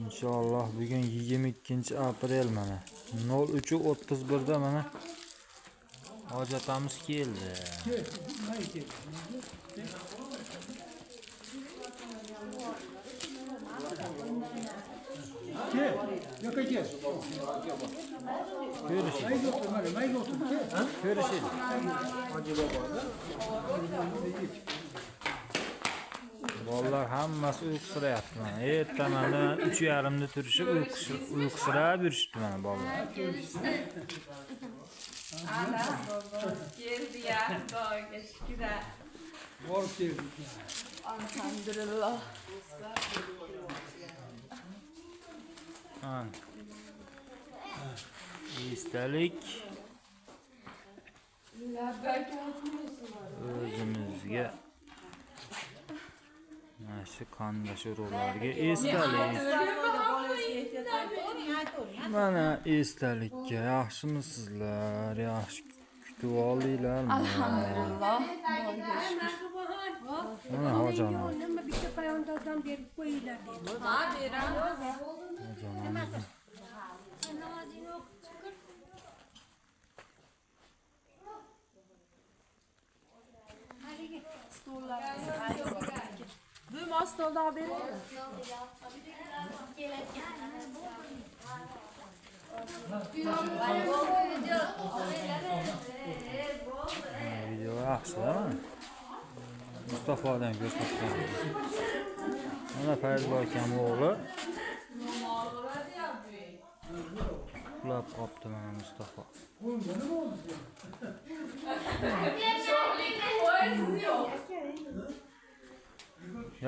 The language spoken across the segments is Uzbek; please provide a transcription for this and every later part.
İnşallah bugün 22 aprel mana 03:31 da mana hojatamiz keldi. Görüşelim. Vallahi hammasi uyqusirayapti mana. Ertamandan 3:30 turishib uyqusirab yurishibdi mana bolalar. Allah baba geldi ya. Doğru şükür. Bol keldi. Elhamdülillah. Esdalik o'zimizga mana shu qandosh urug'larga esdalik. Mana esdalikka yaxshimisizlar? Yaxshi kutib oldinglarmi? Elhamdülillah. Mana hojanom. Nima bitta payondozdan berib qo'yinglar dedi. Ha beramiz. Hojanom. Namozini o'qib chiqir. Haliga Stollarimiz. Bu stoldan beramiz. Video yaxshi-da. Mustafodan ko'rsatgan. Mana Fayzullo akam o'g'li. Uxlab qopti mana Mustafa.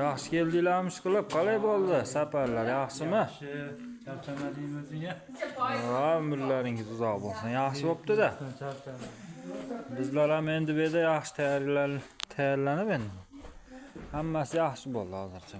Yaxshi keldinglarmi qilib? Qalay bo'ldi? Safarlar yaxshimi? Charchamadingmi? Ha, umrlaringiz uzoq bo'lsin. Yaxshi bo'pti-da. Bizlar ham endi bu yerda yaxshi tayyorlanib endi. Hammasi yaxshi bo'ldi hozircha.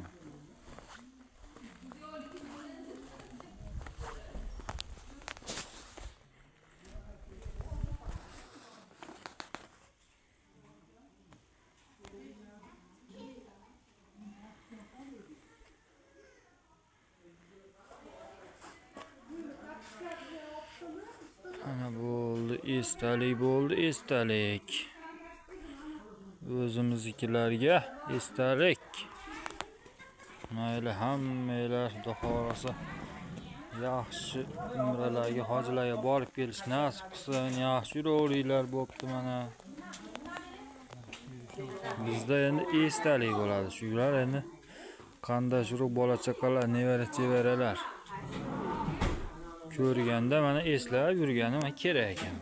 Ana bo'ldi, esdalik. O'zimiznikilarga esdalik. Mayli hammanglar xudo xolasa yaxshi umralarga, hojlarga borib kelish nasib qilsin. Yaxshi yuraveringlar bo'pti mana. Bizda endi esdalik bo'ladi. Shular endi qanday shuruq bola chaqalar, nevara-chevaralar ko'rganda mana eslab yurganim kerak ekan.